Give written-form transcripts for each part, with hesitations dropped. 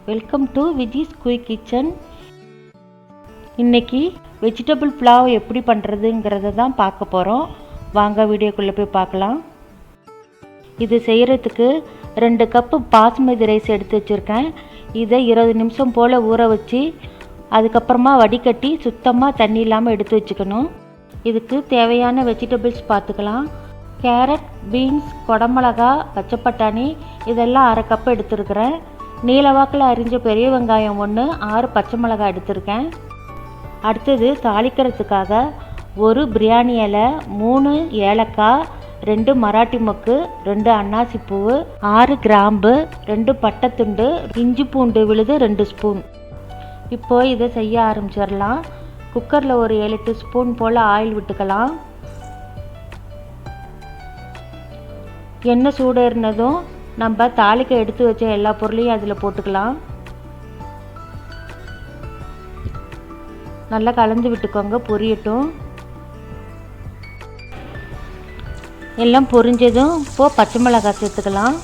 Welcome to Viji's quick kitchen. இன்றைக்கி vegetable pulao எப்படி பண்ணுறதுங்கிறத தான் பார்க்க போகிறோம். வாங்க வீடியோக்குள்ளே போய் பார்க்கலாம். இது செய்கிறதுக்கு 2 கப்பு பாஸ்மதி ரைஸ் எடுத்து வச்சுருக்கேன். இதை 20 நிமிஷம் போல் ஊற வச்சு அதுக்கப்புறமா வடிகட்டி சுத்தமாக தண்ணி இல்லாமல் எடுத்து வச்சுக்கணும். இதுக்கு தேவையான வெஜிடபிள்ஸ் பார்த்துக்கலாம். கேரட், பீன்ஸ், குடமிளகா, பச்சை பட்டாணி இதெல்லாம் 1/2 கப்பு எடுத்துருக்கிறேன். நீலவாக்கில் அரிஞ்ச பெரிய வெங்காயம் 1, 6 பச்சை மிளகாய் எடுத்திருக்கேன். அடுத்தது தாளிக்கிறதுக்காக 1 பிரியாணி இலை, 3 ஏலக்காய், 2 மராட்டி மொக்கு, 2 அன்னாசி பூ, 6 கிராம்பு, 2 பட்டைத்துண்டு, இஞ்சி பூண்டு விழுது 2 ஸ்பூன். இப்போ இதை செய்ய ஆரம்பிச்சிடலாம். குக்கரில் ஒரு 7-8 ஸ்பூன் போல் ஆயில் விட்டுக்கலாம். எண்ணெய் சூடேறினதும் நம்ம தாளிக்க எடுத்து வச்ச எல்லா பொருளையும் அதில் போட்டுக்கலாம். நல்லா கலந்து விட்டுக்கோங்க, பொரியட்டும். எல்லாம் பொரிஞ்சதும் இப்போது பச்சை மிளகாய் சேர்த்துக்கலாம்.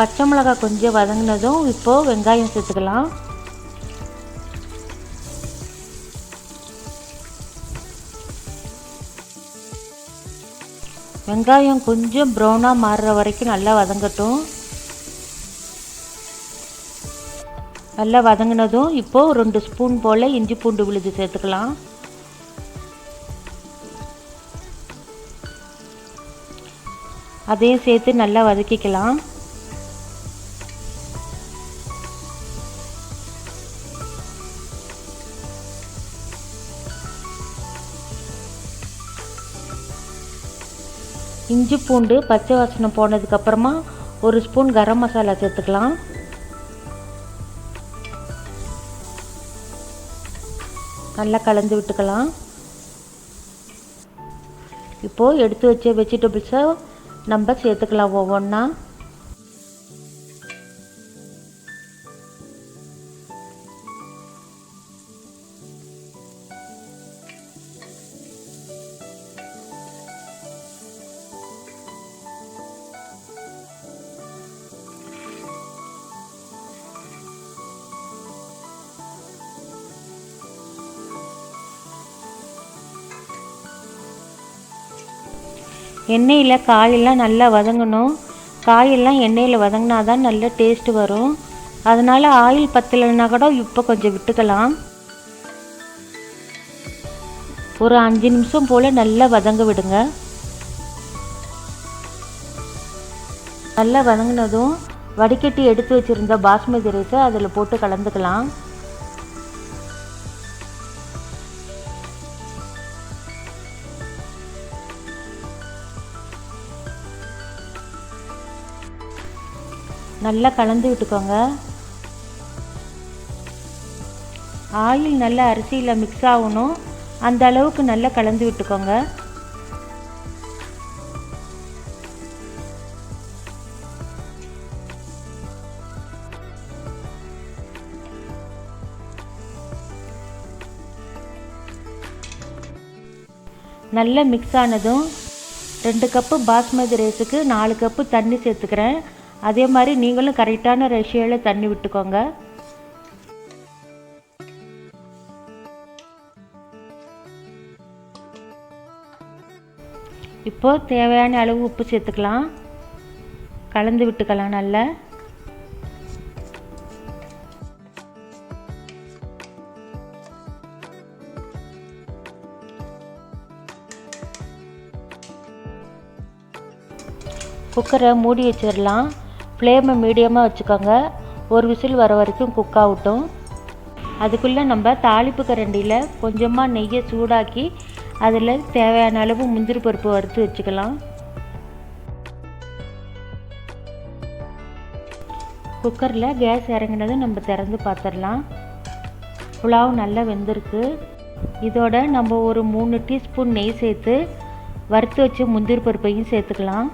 பச்சை மிளகாய் கொஞ்சம் வதங்கினதும் இப்போது வெங்காயம் சேர்த்துக்கலாம். வெங்காயம் கொஞ்சம் ப்ரௌனாக மாறுற வரைக்கும் நல்லா வதங்கட்டும். நல்லா வதங்கினதும் இப்போது 2 ஸ்பூன் போல் இஞ்சி பூண்டு விழுது சேர்த்துக்கலாம். அதையும் சேர்த்து நல்லா வதக்கிக்கலாம். இஞ்சி பூண்டு பச்சை வாசனை போனதுக்கப்புறமா 1 ஸ்பூன் கரம் மசாலா சேர்த்துக்கலாம். நல்லா கலந்து விட்டுக்கலாம். இப்போது எடுத்து வச்ச வெஜிடபிள்ஸை நம்ம சேர்த்துக்கலாம் ஒவ்வொன்றா. எண்ணெயில் காயெல்லாம் நல்லா வதங்கணும். காயெல்லாம் எண்ணெயில் வதங்கினா தான் நல்ல டேஸ்ட் வரும். அதனால் ஆயில் பத்தலைன்னா கூட இப்போ கொஞ்சம் விட்டுக்கலாம். ஒரு 5 நிமிஷம் போல் நல்லா வதங்க விடுங்க. நல்லா வதங்கினதும் வடிகட்டி எடுத்து வச்சுருந்த பாஸ்மதி ரைஸை அதில் போட்டு கலந்துக்கலாம். நல்லா கலந்து விட்டுக்கோங்க. ஆயில் நல்லா அரிசியில் மிக்ஸ் ஆகணும், அந்த அளவுக்கு நல்லா கலந்து விட்டுக்கோங்க. நல்லா மிக்ஸ் ஆனதும் 2 கப்பு பாஸ்மதி ரைஸுக்கு 4 கப்பு தண்ணி சேர்த்துக்கிறேன். அதே மாதிரி நீங்களும் கரெக்டான ரேஷியோவில் தண்ணி விட்டுக்கோங்க. இப்போது தேவையான அளவு உப்பு சேர்த்துக்கலாம். கலந்து விட்டுக்கலாம் நல்லா. குக்கரை மூடி வச்சிடலாம். ஃப்ளேமை மீடியமாக வச்சுக்கோங்க. ஒரு விசில் வர வரைக்கும் குக் ஆகட்டும். அதுக்குள்ளே நம்ம தாளிப்பு கரண்டியில் கொஞ்சமாக நெய்யை சூடாக்கி அதில் தேவையான அளவு முந்திரி பருப்பு வறுத்து வச்சுக்கலாம். குக்கரில் கேஸ் இறங்கினதும் நம்ம திறந்து பார்த்துடலாம். புலாவ் நல்லா வெந்திருக்கு. இதோட நம்ம ஒரு 3 டீஸ்பூன் நெய் சேர்த்து வறுத்து வச்ச முந்திரி பருப்பையும் சேர்த்துக்கலாம்.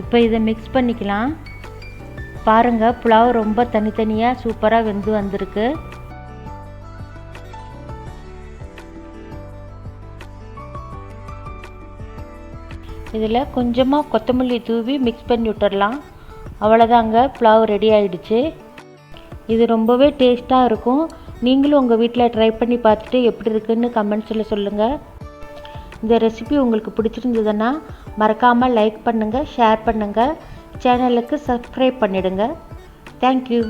இப்போ இதை மிக்ஸ் பண்ணிக்கலாம். பாருங்கள், புலாவ் ரொம்ப தனித்தனியாக சூப்பராக வெந்து வந்திருக்கு. இதில் கொஞ்சமாக கொத்தமல்லி தூவி மிக்ஸ் பண்ணி விட்டுடலாம். அவ்வளோதாங்க, புலாவ் ரெடி ஆகிடுச்சு. இது ரொம்பவே டேஸ்ட்டாக இருக்கும். நீங்களும் உங்கள் வீட்டில் ட்ரை பண்ணி பார்த்துட்டு எப்படி இருக்குன்னு கமெண்ட்ஸில் சொல்லுங்கள். இந்த ரெசிபி உங்களுக்கு பிடிச்சிருந்ததுன்னா மறக்காமல் லைக் பண்ணுங்கள், ஷேர் பண்ணுங்கள், சேனலுக்கு சப்ஸ்கிரைப் பண்ணிவிடுங்க. தேங்க்யூ.